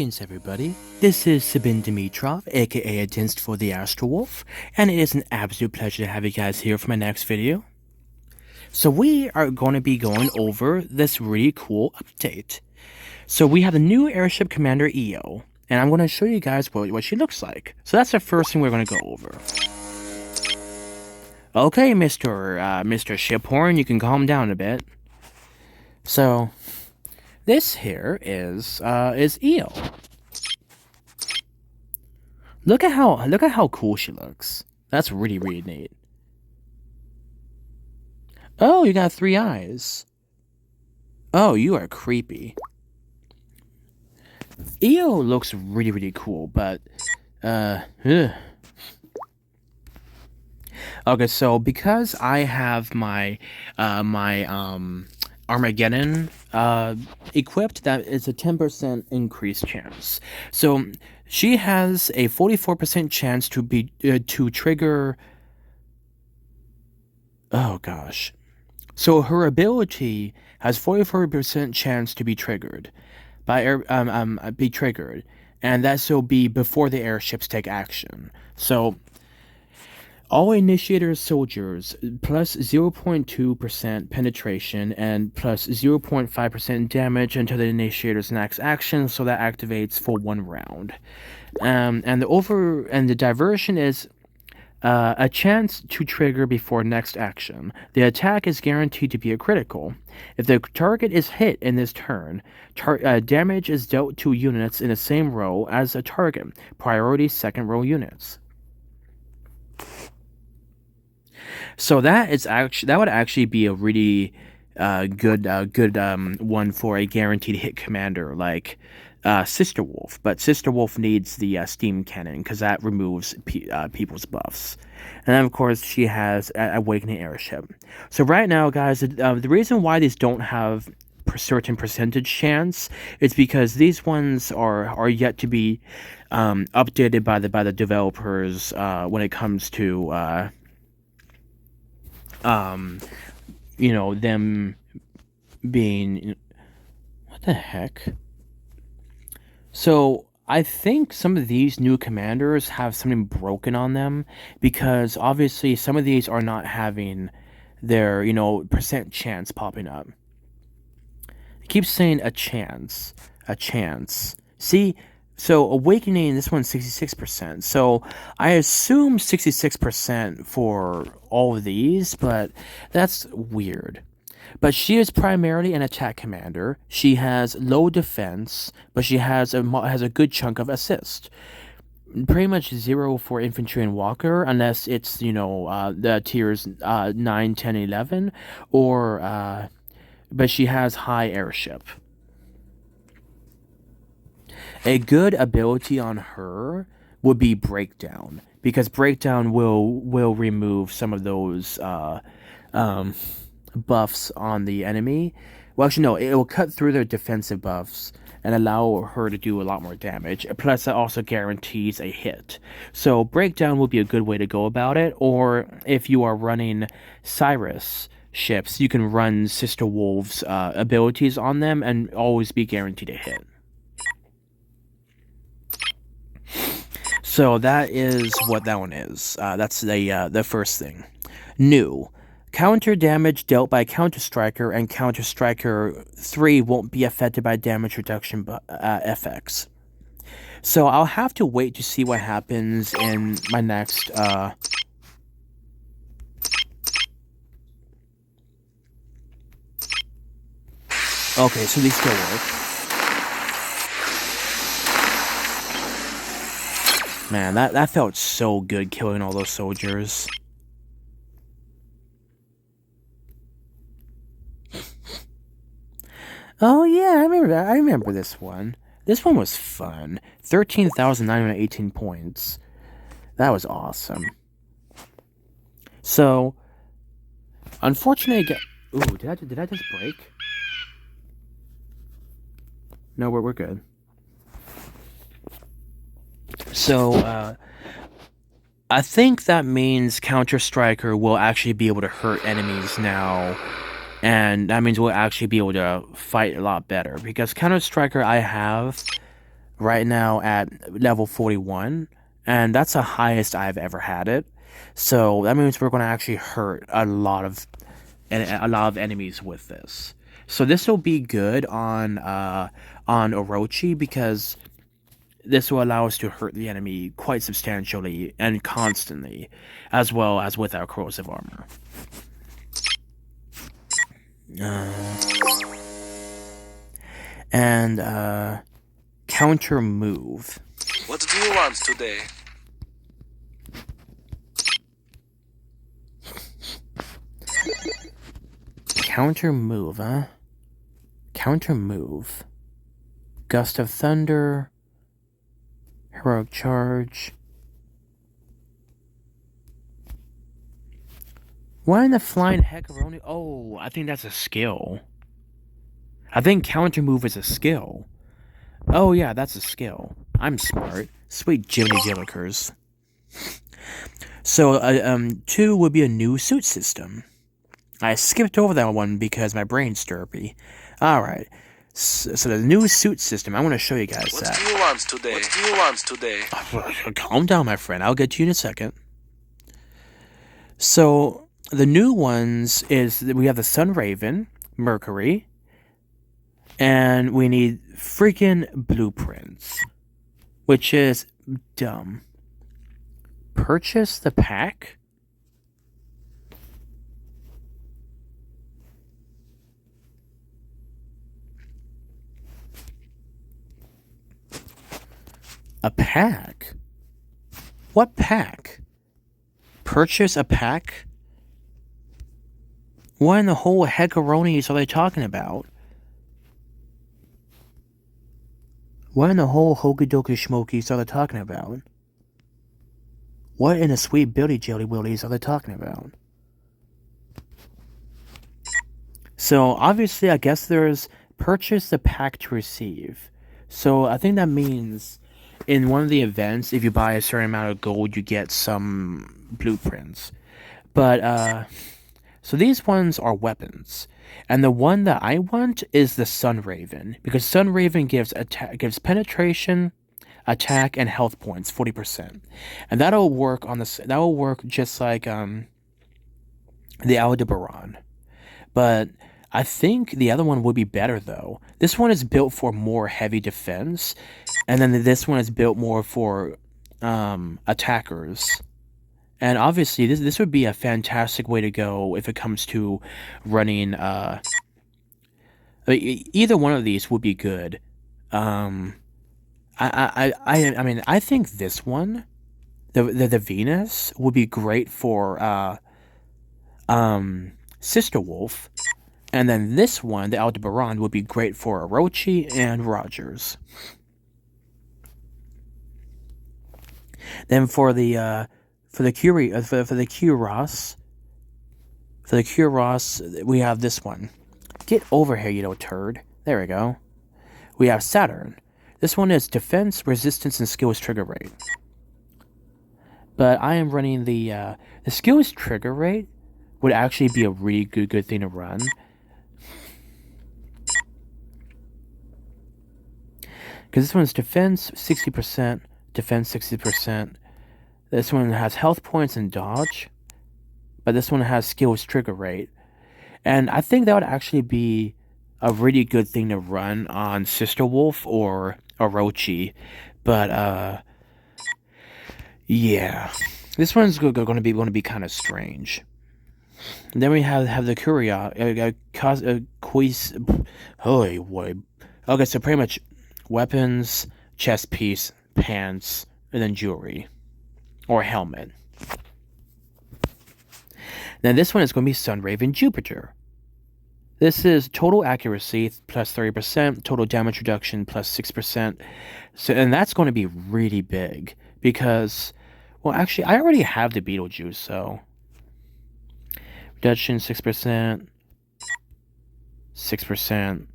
Greetings everybody, this is Sabin Dimitrov, aka Against for the Astrowolf, and it is an absolute pleasure to have you guys here for my next video. So we are going to be going over this really cool update. So we have the new Airship Commander EO, and I'm going to show you guys what she looks like. So that's the first thing we're going to go over. Okay, Mr. Shiphorn, you can calm down a bit. So this here is EO. Look at how cool she looks. That's really neat. Oh, you got 3 eyes. Oh, you are creepy. EO looks really cool, but ugh. Okay, so because I have my Armageddon equipped, that is a 10% increased chance. So she has a 44% chance to trigger. Oh gosh. So her ability has 44% chance to be triggered and that will be before the airships take action. So all initiator soldiers plus 0.2% penetration and plus 0.5% damage until the initiator's next action, so that activates for 1 round. And the diversion is a chance to trigger before next action. The attack is guaranteed to be a critical. If the target is hit in this turn, damage is dealt to units in the same row as a target, priority second row units. So that would actually be a really good one for a guaranteed hit commander like Sister Wolf, but Sister Wolf needs the steam cannon because that removes people's buffs. And then of course she has Awakening Airship. So right now, guys, the reason why these don't have certain percentage chance is because these ones are yet to be updated by the developers when it comes to them being, what the heck? So I think some of these new commanders have something broken on them, because obviously some of these are not having their, percent chance popping up. It keeps saying a chance. See? So Awakening, this one's 66%. So I assume 66% for all of these, but that's weird. But she is primarily an attack commander. She has low defense, but she has a good chunk of assist. Pretty much 0 for infantry and walker, unless it's the tiers 9, 10, 11, or but she has high airship. A good ability on her would be Breakdown, because Breakdown will remove some of those buffs on the enemy. Well, actually, no, it will cut through their defensive buffs and allow her to do a lot more damage. Plus, that also guarantees a hit. So Breakdown will be a good way to go about it. Or if you are running Cyrus ships, you can run Sister Wolf's abilities on them and always be guaranteed a hit. So that is what that one is. That's the first thing. New. Counter damage dealt by Counter Striker and Counter Striker 3 won't be affected by damage reduction effects. So I'll have to wait to see what happens in my next okay, so these still work. Man, that felt so good, killing all those soldiers. Oh yeah, I remember that. I remember this one. This one was fun. 13,918 points. That was awesome. So, unfortunately, ooh, did I just break? No, we're good. So, I think that means Counter Striker will actually be able to hurt enemies now, and that means we'll actually be able to fight a lot better, because Counter Striker I have right now at level 41, and that's the highest I've ever had it. So that means we're going to actually hurt a lot of enemies with this. So this will be good on Orochi because this will allow us to hurt the enemy quite substantially and constantly, as well as with our corrosive armor. And counter move. What do you want today? Counter move, huh? Counter move. Gust of Thunder. Heroic Charge. Why in the flying heckaroni? Oh, I think that's a skill. I think counter move is a skill. Oh yeah, that's a skill. I'm smart. Sweet Jiminy Jillikers. So, 2 would be a new suit system. I skipped over that one because my brain's derpy. Alright. So the new suit system, I want to show you guys What that. do you want today? What do you want today? Calm down, my friend. I'll get to you in a second. So, the new ones is that we have the Sun Raven, Mercury, and we need freaking blueprints, which is dumb. Purchase the pack? A pack? What pack? Purchase a pack? What in the whole heckaronies are they talking about? What in the whole hokey dokey smokies are they talking about? What in the sweet Billy Jelly Willies are they talking about? So, obviously, I guess there's purchase the pack to receive. So, I think that means in one of the events, if you buy a certain amount of gold, you get some blueprints. But, so these ones are weapons. And the one that I want is the Sun Raven. Because Sun Raven gives penetration, attack, and health points, 40%. And that'll work just like the Aldebaran. But I think the other one would be better though. This one is built for more heavy defense, and then this one is built more for attackers. And obviously, this would be a fantastic way to go if it comes to running. Either one of these would be good. I mean, I think this one, the Venus, would be great for Sister Wolf, and then this one, the Aldebaran, would be great for Orochi and Rogers. Then for the Kuros, we have this one. Get over here, you little turd. There we go. We have Saturn. This one is defense, resistance, and skills trigger rate. But I am running the skills trigger rate would actually be a really good thing to run. Because this one's defense 60%, defense 60%. This one has health points and dodge, but this one has skills trigger rate. And I think that would actually be a really good thing to run on Sister Wolf or Orochi. But yeah, this one's going to be kind of strange. And then we have the quiz. Holy boy. Okay, so pretty much weapons, chest piece, pants, and then jewelry or helmet. Now this one is going to be Sun Raven Jupiter. This is total accuracy plus 30%, total damage reduction plus 6%. So, and that's going to be really big because, well, actually, I already have the Beetlejuice, so reduction 6%, 6%.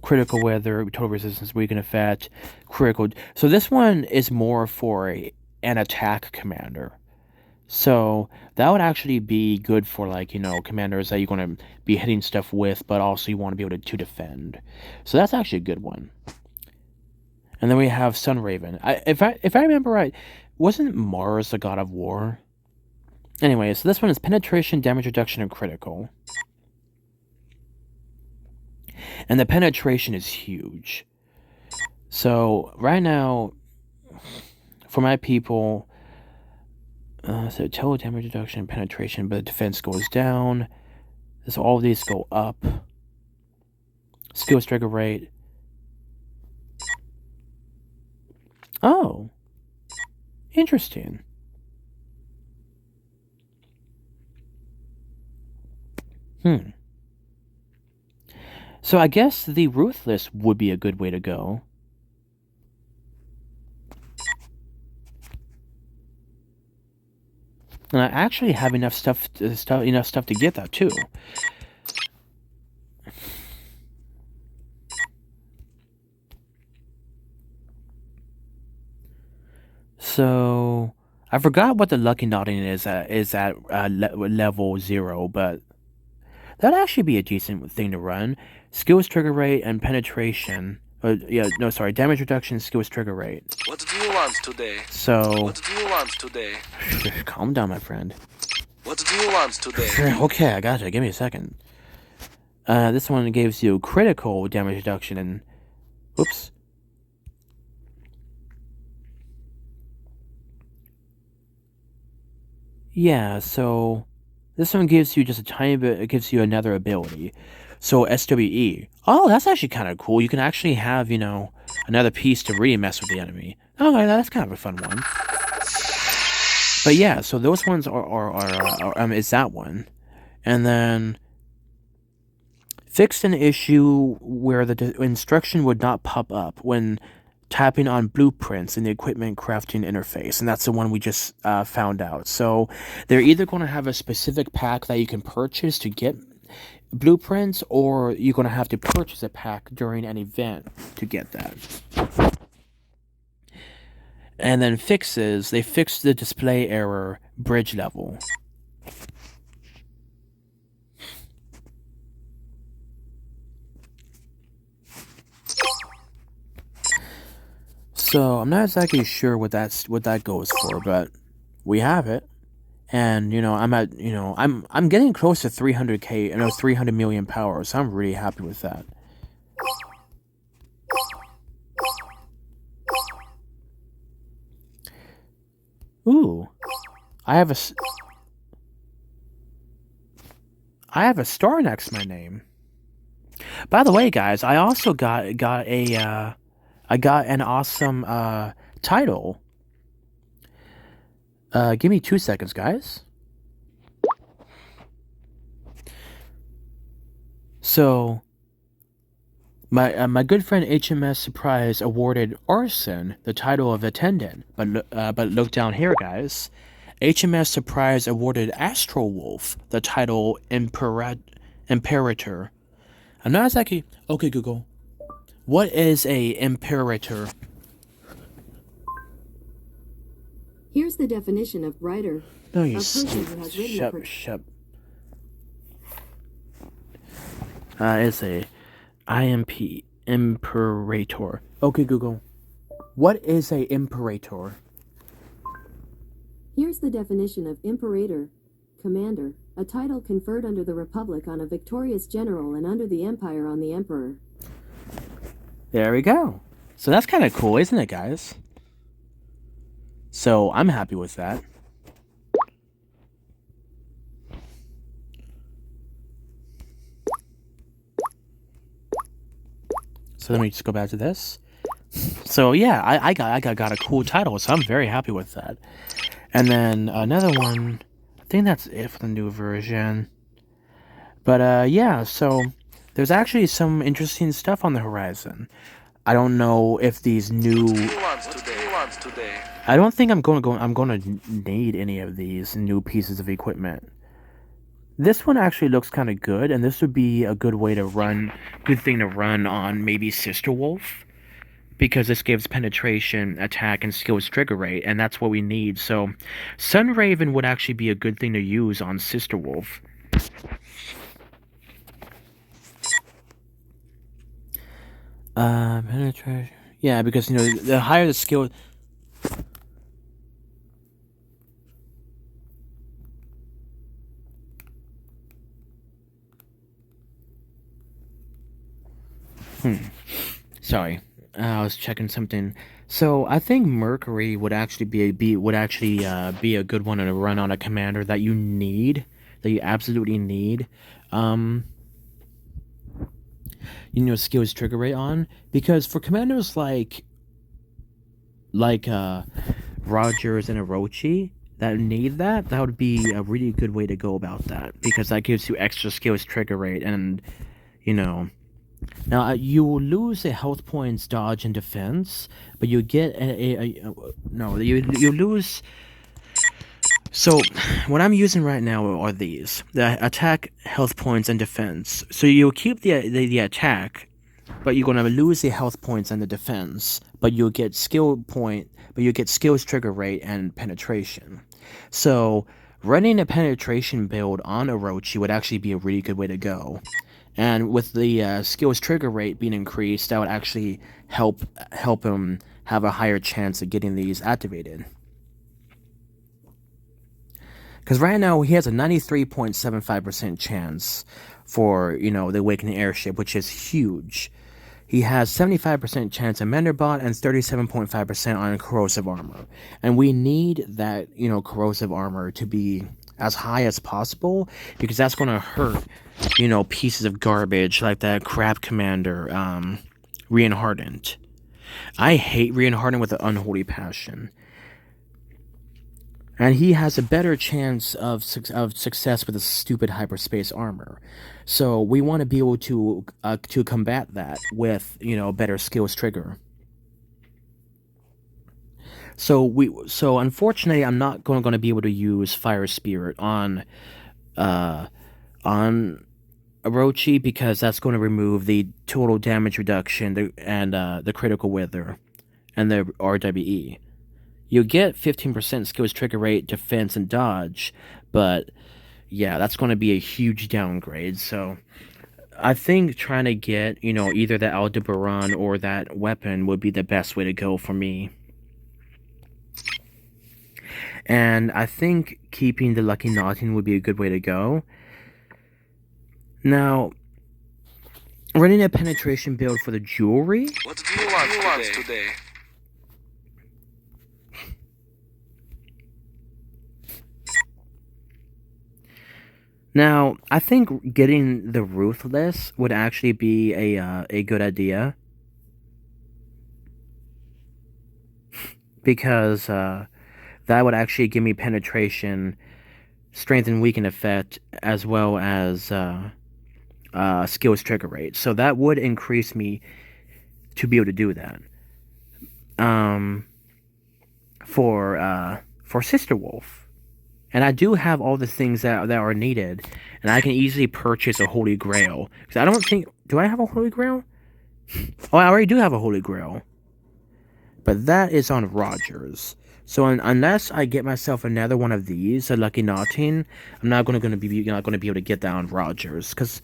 Critical weather, total resistance, weaken effect, critical. So this one is more for an attack commander. So that would actually be good for like, commanders that you're going to be hitting stuff with, but also you want to be able to defend. So that's actually a good one. And then we have Sunraven. If I remember right, wasn't Mars the god of war? Anyway, so this one is penetration, damage reduction, and critical. And the penetration is huge. So right now, for my people, so total damage reduction and penetration, but defense goes down. So all of these go up. Skill trigger rate. Oh, interesting. So I guess the Ruthless would be a good way to go. And I actually have enough stuff to get that too. So I forgot what the lucky nodding is at level 0, but that'd actually be a decent thing to run. Skills trigger rate and penetration. Damage reduction, skills trigger rate. What do you want today? So What do you want today? calm down, my friend. What do you want today? Okay, I got you. Give me a second. This one gives you critical damage reduction and... Whoops. Yeah, so... This one gives you just a tiny bit... It gives you another ability. So, SWE. Oh, that's actually kind of cool. You can actually have, another piece to really mess with the enemy. Okay, that's kind of a fun one. But yeah, so those ones is that one. And then... Fixed an issue where the instruction would not pop up when tapping on blueprints in the equipment crafting interface, and that's the one we just found out. So they're either going to have a specific pack that you can purchase to get blueprints, or you're going to have to purchase a pack during an event to get that. And then fixes, they fixed the display error bridge level. So I'm not exactly sure what that goes for, but we have it, and I'm getting close to 300k, 300 million power, so I'm really happy with that. Ooh, I have a star next to my name. By the way, guys, I also got an awesome title. Give me 2 seconds, guys. So, my good friend HMS Surprise awarded Arson the title of attendant, but look down here, guys. HMS Surprise awarded Astro Wolf the title Imperator. I'm not exactly... Okay, Google. What is a Imperator? Here's the definition of writer. No, you shut. It's a IMP Imperator. Okay, Google. What is a Imperator? Here's the definition of Imperator. Commander, a title conferred under the Republic on a victorious general and under the Empire on the Emperor. There we go. So that's kind of cool, isn't it, guys? So I'm happy with that. So let me just go back to this. So yeah, I got a cool title, so I'm very happy with that. And then another one, I think that's it for the new version. But yeah, so there's actually some interesting stuff on the horizon. I don't know if these new... What do you want today? I don't think I'm going to need any of these new pieces of equipment. This one actually looks kind of good, and this would be a good thing to run on maybe Sister Wolf. because this gives penetration, attack, and skills trigger rate, and that's what we need. So, Sun Raven would actually be a good thing to use on Sister Wolf. Penetration. Yeah, because the higher the skill. Sorry, I was checking something. So I think Mercury would actually be a good one to run on a commander that you absolutely need. Um, skills trigger rate on, because for commanders like Rogers and Orochi that need that would be a really good way to go about that, because that gives you extra skills trigger rate. And you know now you will lose a health points, dodge, and defense, but you get no, you lose. So what I'm using right now are these: the attack, health points, and defense. So you'll keep the attack, but you're gonna lose the health points and the defense, but you get skills trigger rate and penetration. So running a penetration build on Orochi would actually be a really good way to go. And with the skills trigger rate being increased, that would actually help him have a higher chance of getting these activated. Because right now he has a 93.75% chance for the awakening airship, which is huge. He has 75% chance on Menderbot and 37.5% on corrosive armor. And we need that, corrosive armor to be as high as possible, because that's going to hurt, pieces of garbage like that crap commander, Reinhardt. I hate Reinhardt with an unholy passion. And he has a better chance of success with a stupid hyperspace armor. So we want to be able to combat that with better skills trigger. So unfortunately, I'm not going to be able to use Fire Spirit on Orochi, because that's going to remove the total damage reduction and the critical wither and the RWE. You get 15% skills trigger rate, defense, and dodge, but yeah, that's going to be a huge downgrade. So I think trying to get, either the Aldebaran or that weapon would be the best way to go for me. And I think keeping the Lucky Nothing would be a good way to go. Now, running a penetration build for the jewelry. What do you want today? Now, I think getting the Ruthless would actually be a good idea, because that would actually give me penetration, strength and weaken effect, as well as skills trigger rate. So that would increase me to be able to do that. For Sister Wolf. And I do have all the things that are needed, and I can easily purchase a Holy Grail. Because I don't think... Do I have a Holy Grail? Oh, I already do have a Holy Grail. But that is on Rogers. So unless I get myself another one of these, a Lucky Nothing, I'm not going to be able to get that on Rogers. Because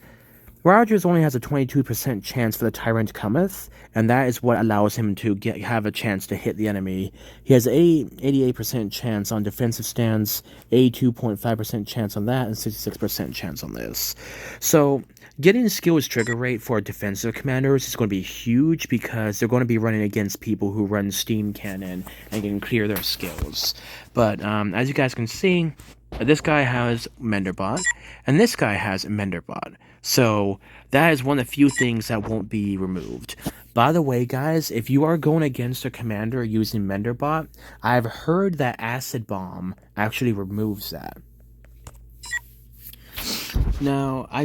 Rogers only has a 22% chance for the Tyrant Cometh, and that is what allows him to have a chance to hit the enemy. He has a 88% chance on defensive stance, 82.5% chance on that, and 66% chance on this. So getting skills trigger rate for defensive commanders is going to be huge, because they're going to be running against people who run Steam Cannon and can clear their skills. But as you guys can see, this guy has Menderbot, and this guy has Menderbot. So that is one of the few things that won't be removed. By the way, guys, if you are going against a commander using Menderbot, I've heard that Acid Bomb actually removes that. Now, I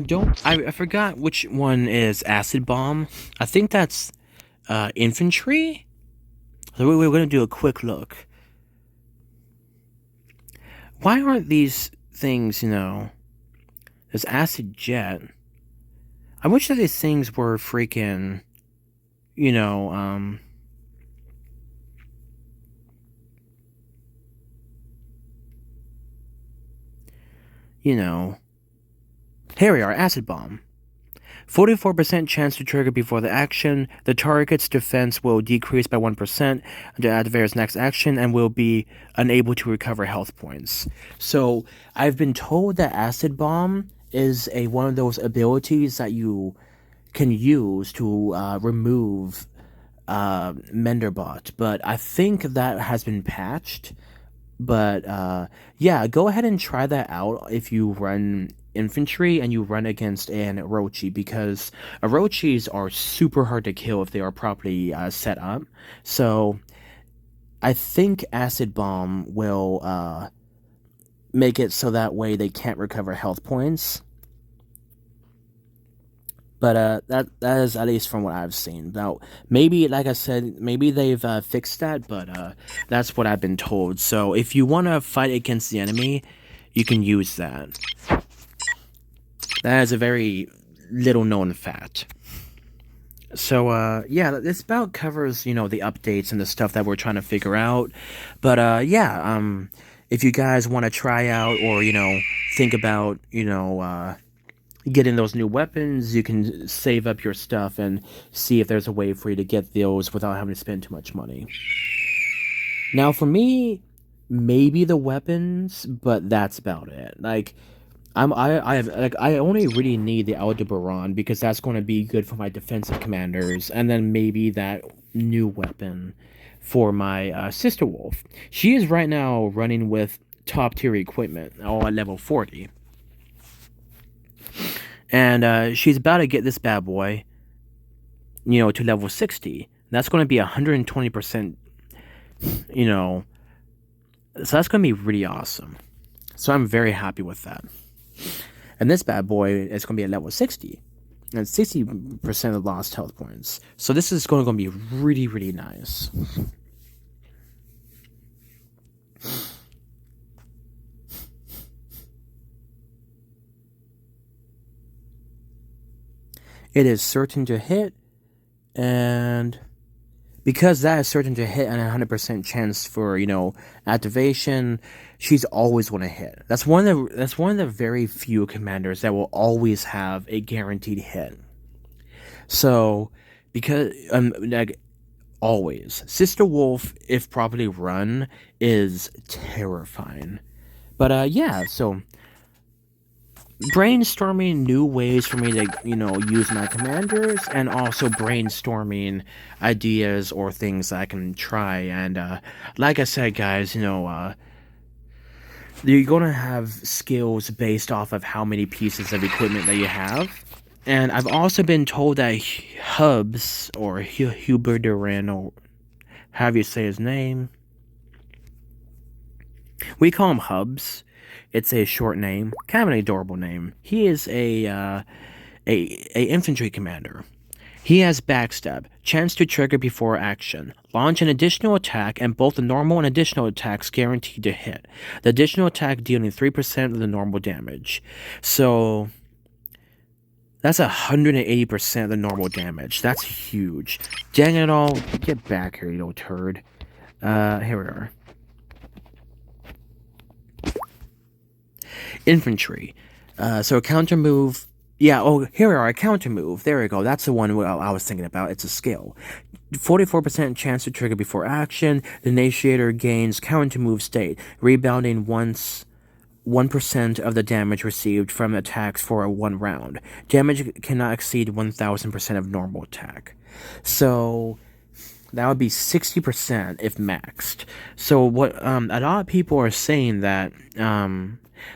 forgot which one is Acid Bomb. I think that's infantry. So we're going to do a quick look. Why aren't these things, there's Acid Jet. I wish that these things were freaking, you know, here we are, Acid Bomb. 44% chance to trigger before the action. The target's defense will decrease by 1% until activator's next action and will be unable to recover health points. So, I've been told that Acid Bomb is one of those abilities that you can use to remove Menderbot, but I think that has been patched. But yeah, go ahead and try that out if you run infantry and you run against an Orochi, because Orochis are super hard to kill if they are properly set up. So I think Acid Bomb will make it so that way they can't recover health points. But that is at least from what I've seen. Now, maybe, like I said, maybe they've fixed that, but that's what I've been told. So if you want to fight against the enemy, you can use that. That is a very little known fact. So yeah, this about covers, the updates and the stuff that we're trying to figure out. But yeah, if you guys want to try out or think about getting those new weapons, you can save up your stuff and see if there's a way for you to get those without having to spend too much money. Now, for me, maybe the weapons, but that's about it. Like, I only really need the Aldebaran because that's going to be good for my defensive commanders, and then maybe that new weapon for my sister wolf. She is right now running with top tier equipment, all at level 40. And she's about to get this bad boy, to level 60. That's going to be 120%, so that's going to be really awesome. So I'm very happy with that. And this bad boy is going to be at level 60. And 60% of lost health points. So this is going to be really, really nice. It is certain to hit, and because that is certain to hit and a 100% chance for activation, she's always going to hit. That's one of the very few commanders that will always have a guaranteed hit. So because like always, Sister Wolf, if properly run, is terrifying. But yeah, so brainstorming new ways for me to use my commanders, and also brainstorming ideas or things that I can try. And like I said, guys, you're gonna have skills based off of how many pieces of equipment that you have. And I've also been told that Hubs, or Huberderin, or however you say his name, we call him Hubs. It's a short name, kind of an adorable name. He is a infantry commander. He has backstab, chance to trigger before action, launch an additional attack, and both the normal and additional attacks guaranteed to hit. The additional attack dealing 3% of the normal damage. So that's 180% of the normal damage. That's huge. Dang it all! Get back here, you little turd. Here we are. Infantry. So a counter move. Yeah, here we are, a counter move. There we go. That's the one I was thinking about. It's a skill. 44% chance to trigger before action. The initiator gains counter move state, rebounding once 1% of the damage received from attacks for one round. Damage cannot exceed 1000% of normal attack. So that would be 60% if maxed. So what a lot of people are saying that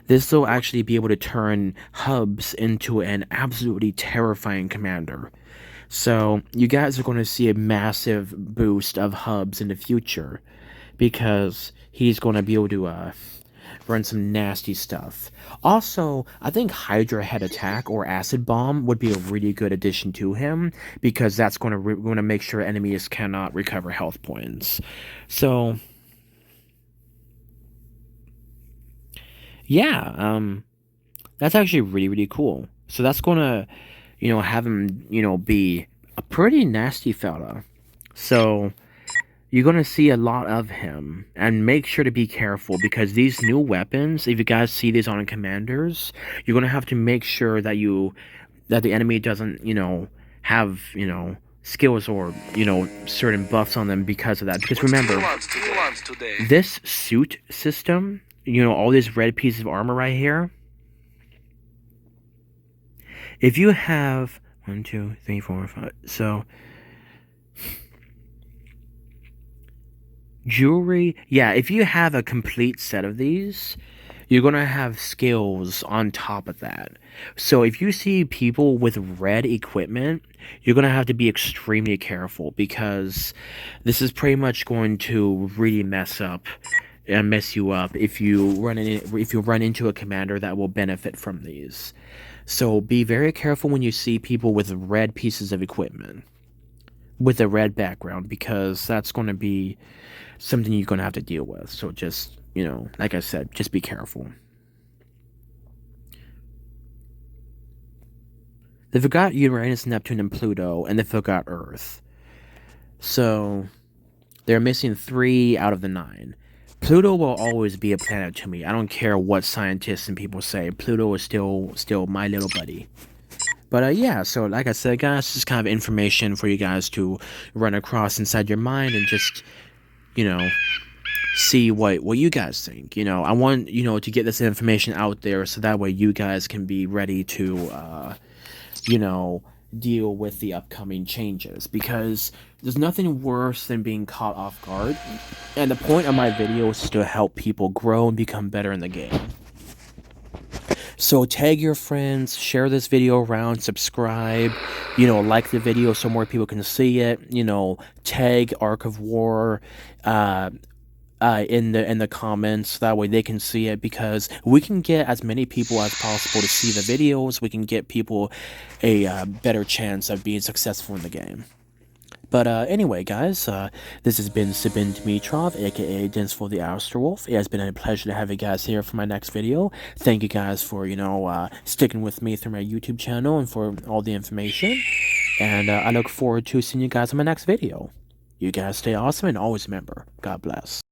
this will actually be able to turn Hubs into an absolutely terrifying commander. So you guys are going to see a massive boost of Hubs in the future, because he's going to be able to run some nasty stuff. Also, I think Hydra Head Attack or Acid Bomb would be a really good addition to him, because that's going to make sure enemies cannot recover health points. So yeah, that's actually really, really cool. So that's gonna, have him, be a pretty nasty fella. So you're going to see a lot of him. And make sure to be careful, because these new weapons, if you guys see these on commanders, you're going to have to make sure that the enemy doesn't, have, skills or, certain buffs on them because of that. Because remember, Who wants today? this suit system, all these red pieces of armor right here, if you have 1, 2, 3, 4, 5, so jewelry, yeah, if you have a complete set of these, you're gonna have skills on top of that. So if you see people with red equipment, you're gonna have to be extremely careful, because this is pretty much going to really mess you up if you run into a commander that will benefit from these. So be very careful when you see people with red pieces of equipment with a red background, because that's going to be something you're going to have to deal with. So just, like I said, just be careful. They forgot Uranus, Neptune, and Pluto, and they forgot Earth. So they're missing 3 out of the 9. Pluto will always be a planet to me. I don't care what scientists and people say. Pluto is still my little buddy. But yeah, so like I said, guys, just kind of information for you guys to run across inside your mind, and just, see what you guys think. I want, to get this information out there, so that way you guys can be ready to, deal with the upcoming changes, because there's nothing worse than being caught off guard. And the point of my video is to help people grow and become better in the game. So tag your friends, share this video around, subscribe, like the video so more people can see it. Tag Ark of War in the comments, that way they can see it, because we can get as many people as possible to see the videos. We can get people a better chance of being successful in the game. But anyway, guys, this has been Sabin Dimitrov, aka Dance for the Astrowolf. It has been a pleasure to have you guys here for my next video. Thank you guys for, sticking with me through my YouTube channel and for all the information. And I look forward to seeing you guys in my next video. You guys stay awesome, and always remember, God bless.